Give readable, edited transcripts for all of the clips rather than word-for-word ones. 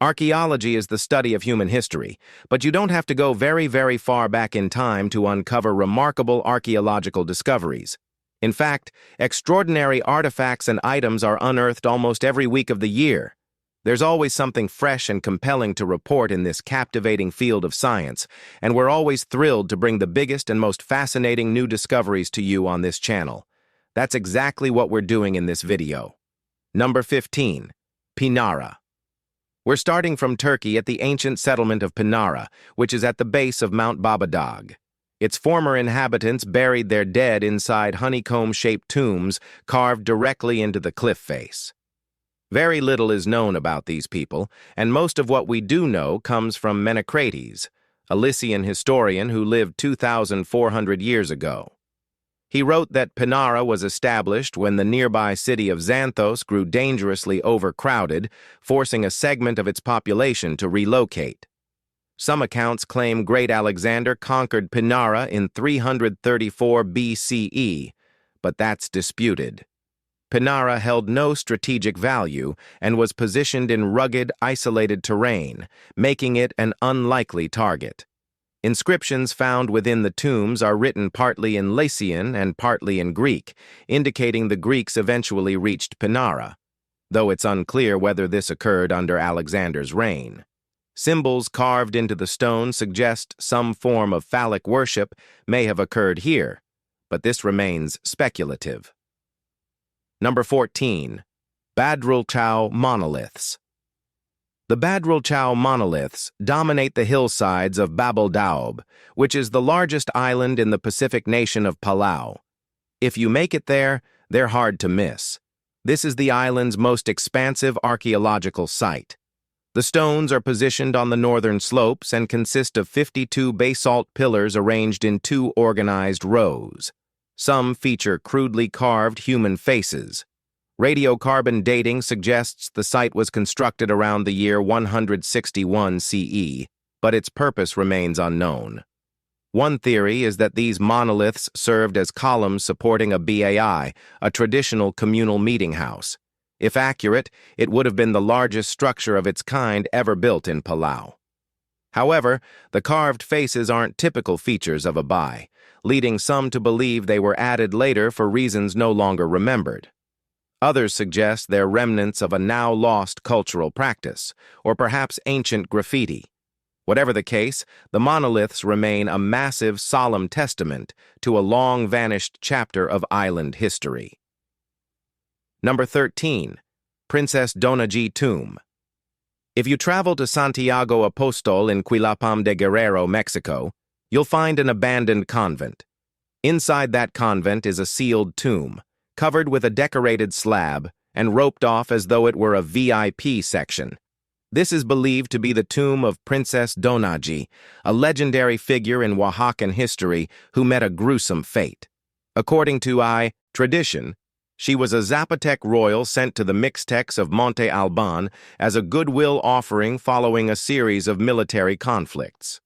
Archaeology is the study of human history, but you don't have to go very, very far back in time to uncover remarkable archaeological discoveries. In fact, extraordinary artifacts and items are unearthed almost every week of the year. There's always something fresh and compelling to report in this captivating field of science, and we're always thrilled to bring the biggest and most fascinating new discoveries to you on this channel. That's exactly what we're doing in this video. Number 15. Pinara. We're starting from Turkey at the ancient settlement of Pinara, which is at the base of Mount Babadag. Its former inhabitants buried their dead inside honeycomb-shaped tombs carved directly into the cliff face. Very little is known about these people, and most of what we do know comes from Menecrates, a Lycian historian who lived 2,400 years ago. He wrote that Pinara was established when the nearby city of Xanthos grew dangerously overcrowded, forcing a segment of its population to relocate. Some accounts claim Great Alexander conquered Pinara in 334 BCE, but that's disputed. Pinara held no strategic value and was positioned in rugged, isolated terrain, making it an unlikely target. Inscriptions found within the tombs are written partly in Lycian and partly in Greek, indicating the Greeks eventually reached Pinara, though it's unclear whether this occurred under Alexander's reign. Symbols carved into the stone suggest some form of phallic worship may have occurred here, but this remains speculative. Number 14. Badrilcha monoliths. The Badrilcha monoliths dominate the hillsides of Babel Daob, which is the largest island in the Pacific nation of Palau. If you make it there, they're hard to miss. This is the island's most expansive archaeological site. The stones are positioned on the northern slopes and consist of 52 basalt pillars arranged in two organized rows. Some feature crudely carved human faces. Radiocarbon dating suggests the site was constructed around the year 161 CE, but its purpose remains unknown. One theory is that these monoliths served as columns supporting a bai, a traditional communal meeting house. If accurate, it would have been the largest structure of its kind ever built in Palau. However, the carved faces aren't typical features of a bai, leading some to believe they were added later for reasons no longer remembered. Others suggest they're remnants of a now-lost cultural practice, or perhaps ancient graffiti. Whatever the case, the monoliths remain a massive, solemn testament to a long-vanished chapter of island history. Number 13. Princess Donaji Tomb. If you travel to Santiago Apostol in Quilapam de Guerrero, Mexico, you'll find an abandoned convent. Inside that convent is a sealed tomb, covered with a decorated slab and roped off as though it were a VIP section. This is believed to be the tomb of Princess Donaji, a legendary figure in Oaxacan history who met a gruesome fate. According to tradition, she was a Zapotec royal sent to the Mixtecs of Monte Alban as a goodwill offering following a series of military conflicts.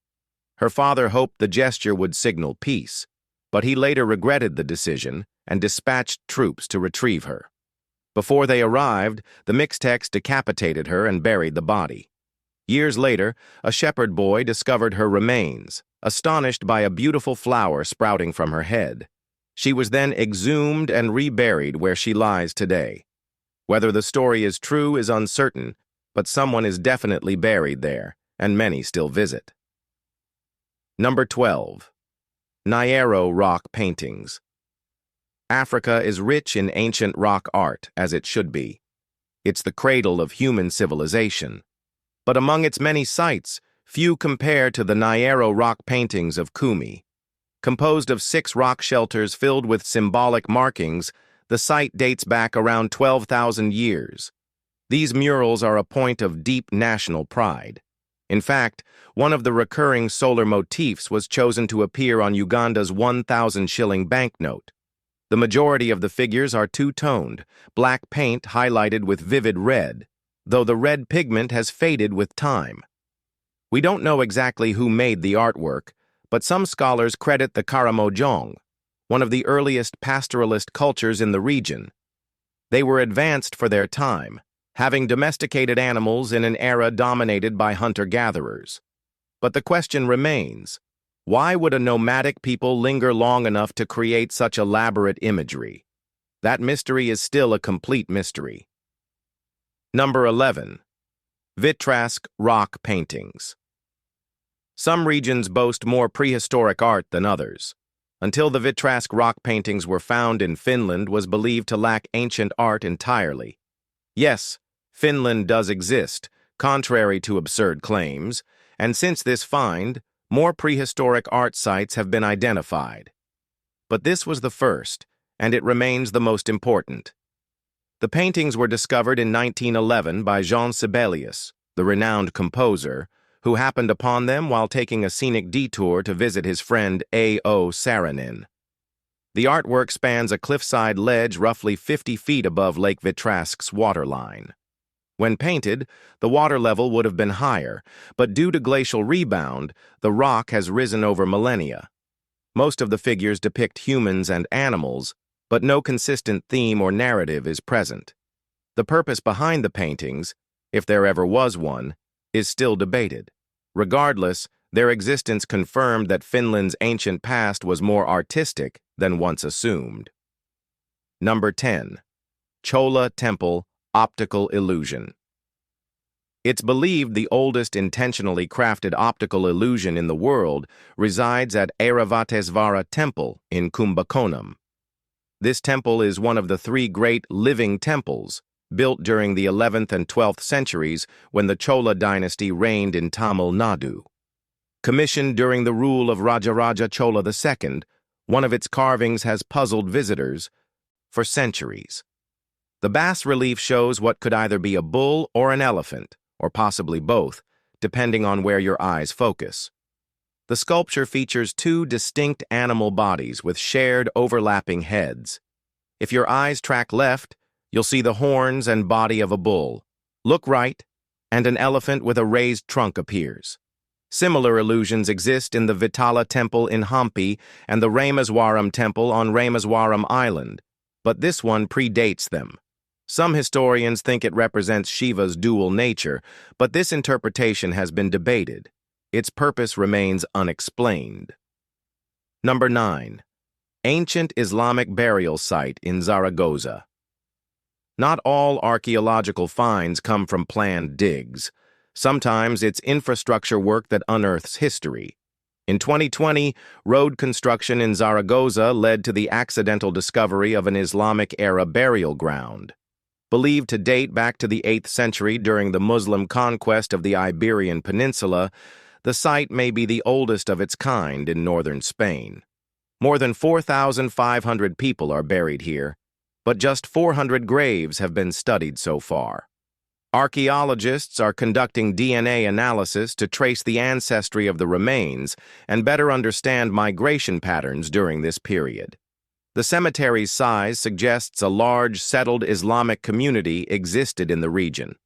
Her father hoped the gesture would signal peace, but he later regretted the decision and dispatched troops to retrieve her. Before they arrived, the Mixtecs decapitated her and buried the body. Years later, a shepherd boy discovered her remains, astonished by a beautiful flower sprouting from her head. She was then exhumed and reburied where she lies today. Whether the story is true is uncertain, but someone is definitely buried there, and many still visit. Number 12. Nierro rock paintings. Africa is rich in ancient rock art, as it should be. It's the cradle of human civilization. But among its many sites, few compare to the Nierro rock paintings of Kumi. Composed of 6 rock shelters filled with symbolic markings, the site dates back around 12,000 years. These murals are a point of deep national pride. In fact, one of the recurring solar motifs was chosen to appear on Uganda's 1,000 shilling banknote. The majority of the figures are two-toned, black paint highlighted with vivid red, though the red pigment has faded with time. We don't know exactly who made the artwork, but some scholars credit the Karamojong, one of the earliest pastoralist cultures in the region. They were advanced for their time, having domesticated animals in an era dominated by hunter-gatherers. But the question remains, why would a nomadic people linger long enough to create such elaborate imagery? That mystery is still a complete mystery. Number 11. Vitrasque rock paintings. Some regions boast more prehistoric art than others. Until the Vitrasque rock paintings were found in Finland was believed to lack ancient art entirely. Yes, Finland does exist, contrary to absurd claims, and since this find, more prehistoric art sites have been identified. But this was the first, and it remains the most important. The paintings were discovered in 1911 by Jean Sibelius, the renowned composer, who happened upon them while taking a scenic detour to visit his friend A.O. Saarinen. The artwork spans a cliffside ledge roughly 50 feet above Lake Vitrasque's waterline. When painted, the water level would have been higher, but due to glacial rebound, the rock has risen over millennia. Most of the figures depict humans and animals, but no consistent theme or narrative is present. The purpose behind the paintings, if there ever was one, is still debated. Regardless, their existence confirmed that Finland's ancient past was more artistic than once assumed. Number 10. Chola Temple Optical Illusion. It's believed the oldest intentionally crafted optical illusion in the world resides at Airavatesvara Temple in Kumbakonam. This temple is one of the three great living temples, built during the 11th and 12th centuries when the Chola dynasty reigned in Tamil Nadu. Commissioned during the rule of Rajaraja Chola II, one of its carvings has puzzled visitors for centuries. The bas-relief shows what could either be a bull or an elephant, or possibly both, depending on where your eyes focus. The sculpture features two distinct animal bodies with shared overlapping heads. If your eyes track left, you'll see the horns and body of a bull. Look right, and an elephant with a raised trunk appears. Similar illusions exist in the Vitala Temple in Hampi and the Rameswaram Temple on Rameswaram Island, but this one predates them. Some historians think it represents Shiva's dual nature, but this interpretation has been debated. Its purpose remains unexplained. Number 9. Ancient Islamic burial site in Zaragoza. Not all archaeological finds come from planned digs. Sometimes it's infrastructure work that unearths history. In 2020, road construction in Zaragoza led to the accidental discovery of an Islamic-era burial ground. Believed to date back to the 8th century during the Muslim conquest of the Iberian Peninsula, the site may be the oldest of its kind in northern Spain. More than 4,500 people are buried here, but just 400 graves have been studied so far. Archaeologists are conducting DNA analysis to trace the ancestry of the remains and better understand migration patterns during this period. The cemetery's size suggests a large, settled Islamic community existed in the region,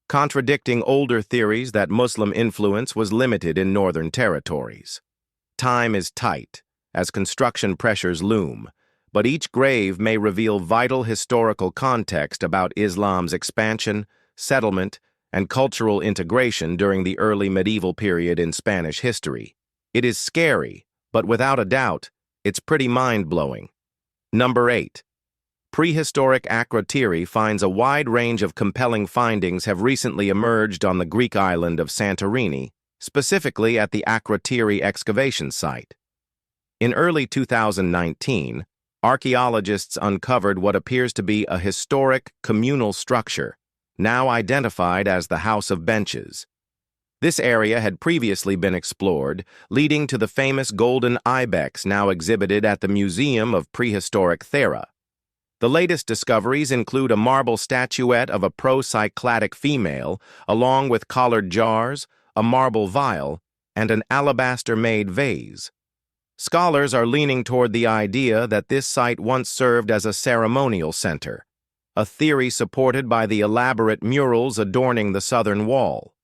contradicting older theories that Muslim influence was limited in northern territories. Time is tight, as construction pressures loom, but each grave may reveal vital historical context about Islam's expansion, settlement, and cultural integration during the early medieval period in Spanish history. It is scary, but without a doubt, it's pretty mind-blowing. Number 8. Prehistoric Akrotiri finds a wide range of compelling findings have recently emerged on the Greek island of Santorini, specifically at the Akrotiri excavation site. In early 2019, archaeologists uncovered what appears to be a historic communal structure, now identified as the House of Benches. This area had previously been explored, leading to the famous golden ibex now exhibited at the Museum of Prehistoric Thera. The latest discoveries include a marble statuette of a pro-Cycladic female, along with collared jars, a marble vial, and an alabaster-made vase. Scholars are leaning toward the idea that this site once served as a ceremonial center, a theory supported by the elaborate murals adorning the southern wall.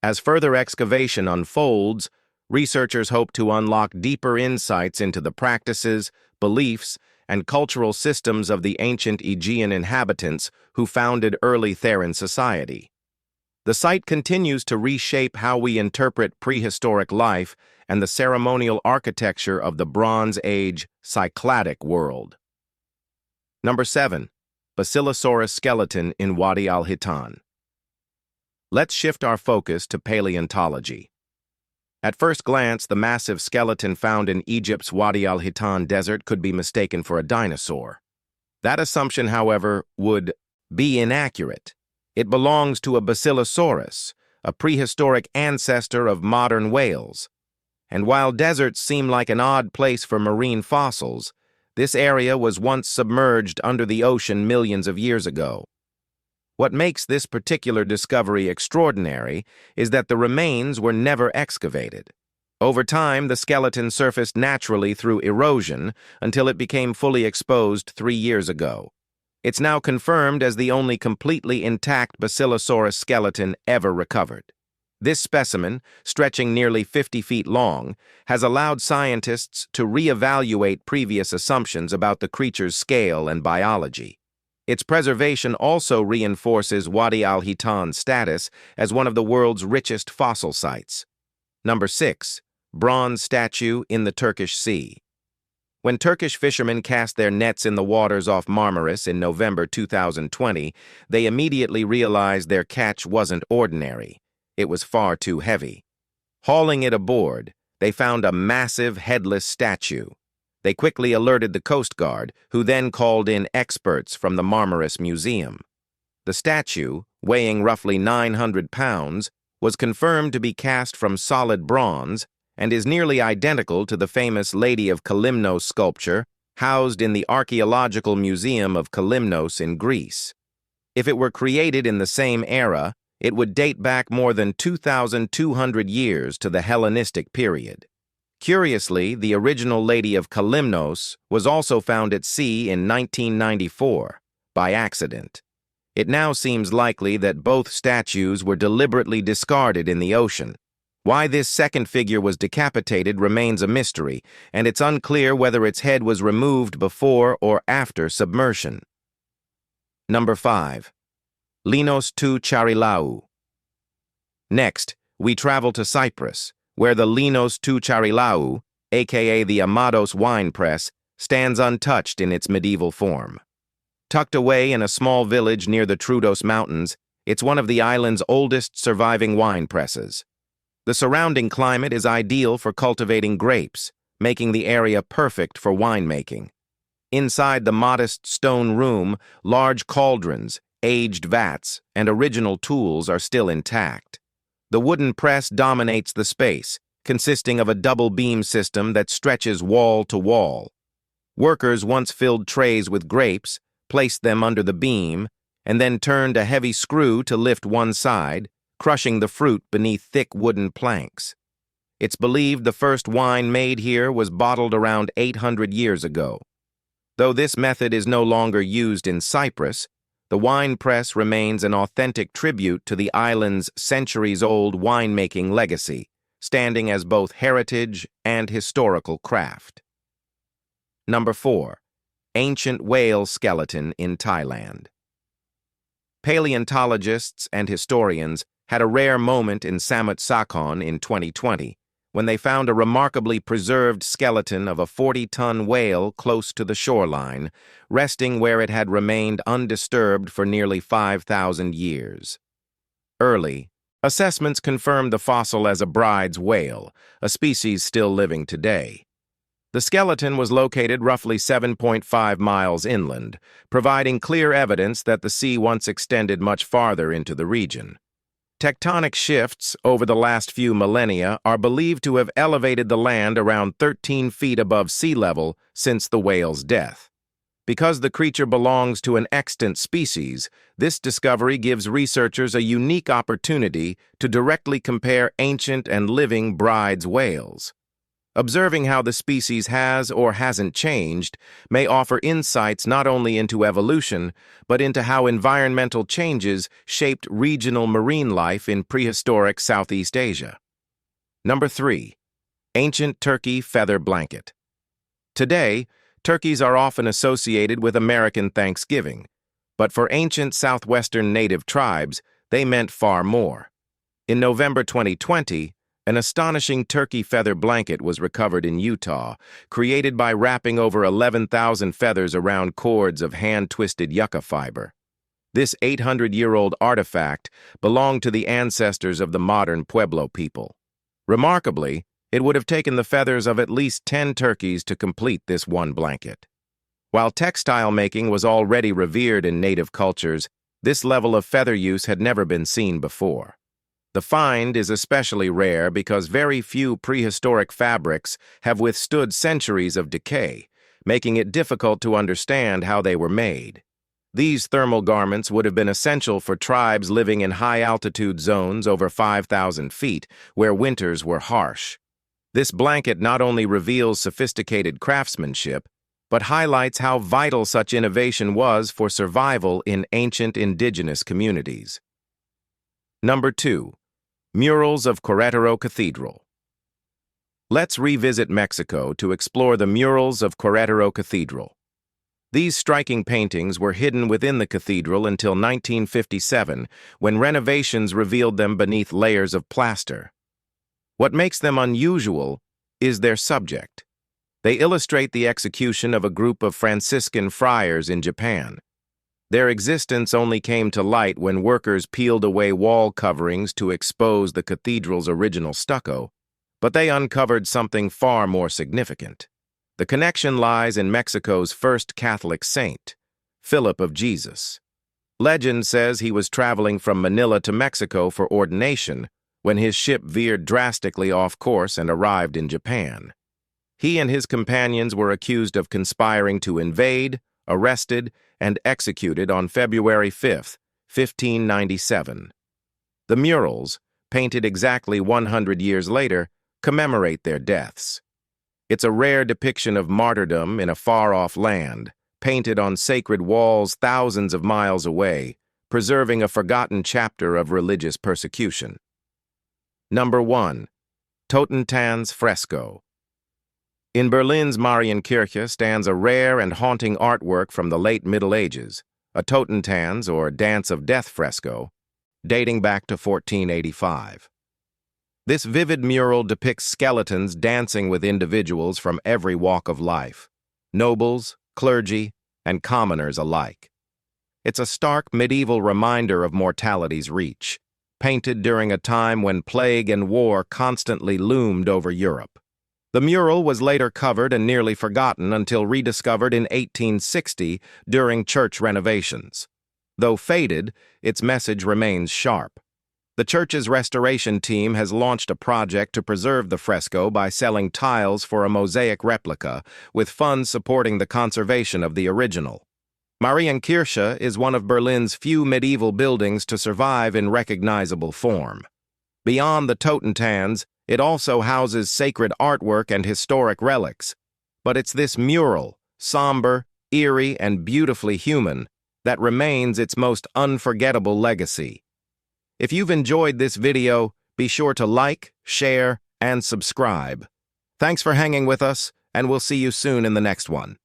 As further excavation unfolds, researchers hope to unlock deeper insights into the practices, beliefs, and cultural systems of the ancient Aegean inhabitants who founded early Theran society. The site continues to reshape how we interpret prehistoric life and the ceremonial architecture of the Bronze Age Cycladic world. Number 7. Basillosaurus skeleton in Wadi AlHitan. Let's shift our focus to paleontology. At first glance, the massive skeleton found in Egypt's Wadi AlHitan desert could be mistaken for a dinosaur. That assumption, however, would be inaccurate. It belongs to a Basillosaurus, a prehistoric ancestor of modern whales. And while deserts seem like an odd place for marine fossils, this area was once submerged under the ocean millions of years ago. What makes this particular discovery extraordinary is that the remains were never excavated. Over time, the skeleton surfaced naturally through erosion until it became fully exposed 3 years ago. It's now confirmed as the only completely intact Basillosaurus skeleton ever recovered. This specimen, stretching nearly 50 feet long, has allowed scientists to reevaluate previous assumptions about the creature's scale and biology. Its preservation also reinforces Wadi AlHitan's status as one of the world's richest fossil sites. Number 6. Bronze statue in the Turkish Sea. When Turkish fishermen cast their nets in the waters off Marmaris in November 2020, they immediately realized their catch wasn't ordinary. It was far too heavy. Hauling it aboard, they found a massive headless statue. They quickly alerted the Coast Guard, who then called in experts from the Marmaris Museum. The statue, weighing roughly 900 pounds, was confirmed to be cast from solid bronze and is nearly identical to the famous Lady of Kalymnos sculpture housed in the Archaeological Museum of Kalymnos in Greece. If it were created in the same era, it would date back more than 2,200 years to the Hellenistic period. Curiously, the original Lady of Kalymnos was also found at sea in 1994, by accident. It now seems likely that both statues were deliberately discarded in the ocean. Why this second figure was decapitated remains a mystery, and it's unclear whether its head was removed before or after submersion. Number 5. Lenos to Charilu. Next, we travel to Cyprus, where the Lenos to Charilu, aka the Amados wine press, stands untouched in its medieval form. Tucked away in a small village near the Troodos Mountains, it's one of the island's oldest surviving wine presses. The surrounding climate is ideal for cultivating grapes, making the area perfect for winemaking. Inside the modest stone room, large cauldrons, aged vats, and original tools are still intact. The wooden press dominates the space, consisting of a double beam system that stretches wall to wall. Workers once filled trays with grapes, placed them under the beam, and then turned a heavy screw to lift one side, crushing the fruit beneath thick wooden planks. It's believed the first wine made here was bottled around 800 years ago. Though this method is no longer used in Cyprus, the wine press remains an authentic tribute to the island's centuries-old winemaking legacy, standing as both heritage and historical craft. Number 4. Ancient whale skeleton in Thailand. Paleontologists and historians had a rare moment in Samut Sakhon in 2020 when they found a remarkably preserved skeleton of a 40-ton whale close to the shoreline, resting where it had remained undisturbed for nearly 5,000 years. Early assessments confirmed the fossil as a bride's whale, a species still living today. The skeleton was located roughly 7.5 miles inland, providing clear evidence that the sea once extended much farther into the region. Tectonic shifts over the last few millennia are believed to have elevated the land around 13 feet above sea level since the whale's death. Because the creature belongs to an extant species, this discovery gives researchers a unique opportunity to directly compare ancient and living bride's whales. Observing how the species has or hasn't changed may offer insights not only into evolution, but into how environmental changes shaped regional marine life in prehistoric Southeast Asia. Number 3. Ancient Turkey feather blanket. Today, Turkeys are often associated with American Thanksgiving, but for ancient southwestern native tribes, they meant far more. In November 2020, an astonishing turkey feather blanket was recovered in Utah, created by wrapping over 11,000 feathers around cords of hand-twisted yucca fiber. This 800-year-old artifact belonged to the ancestors of the modern Pueblo people. Remarkably, it would have taken the feathers of at least 10 turkeys to complete this one blanket. While textile making was already revered in native cultures, this level of feather use had never been seen before. The find is especially rare because very few prehistoric fabrics have withstood centuries of decay, making it difficult to understand how they were made. These thermal garments would have been essential for tribes living in high-altitude zones over 5,000 feet, where winters were harsh. This blanket not only reveals sophisticated craftsmanship, but highlights how vital such innovation was for survival in ancient indigenous communities. Number 2. Murals of Coretero Cathedral. Let's revisit Mexico to explore the murals of Coretero Cathedral. These striking paintings were hidden within the cathedral until 1957, when renovations revealed them beneath layers of plaster. What makes them unusual is their subject. They illustrate the execution of a group of Franciscan friars in Japan. Their existence only came to light when workers peeled away wall coverings to expose the cathedral's original stucco, but they uncovered something far more significant. The connection lies in Mexico's first Catholic saint, Philip of Jesus. Legend says he was traveling from Manila to Mexico for ordination when his ship veered drastically off course and arrived in Japan. He and his companions were accused of conspiring to invade, arrested, and executed on February 5, 1597. The murals, painted exactly 100 years later, commemorate their deaths. It's a rare depiction of martyrdom in a far-off land, painted on sacred walls thousands of miles away, preserving a forgotten chapter of religious persecution. Number 1. Totentanz Fresco. In Berlin's Marienkirche stands a rare and haunting artwork from the late Middle Ages, a Totentanz, or Dance of Death fresco, dating back to 1485. This vivid mural depicts skeletons dancing with individuals from every walk of life, nobles, clergy, and commoners alike. It's a stark medieval reminder of mortality's reach, painted during a time when plague and war constantly loomed over Europe. The mural was later covered and nearly forgotten until rediscovered in 1860 during church renovations. Though faded, its message remains sharp. The church's restoration team has launched a project to preserve the fresco by selling tiles for a mosaic replica, with funds supporting the conservation of the original. Marienkirche is one of Berlin's few medieval buildings to survive in recognizable form. Beyond the Totentanz, it also houses sacred artwork and historic relics. But it's this mural, somber, eerie, and beautifully human, that remains its most unforgettable legacy. If you've enjoyed this video, be sure to like, share, and subscribe. Thanks for hanging with us, and we'll see you soon in the next one.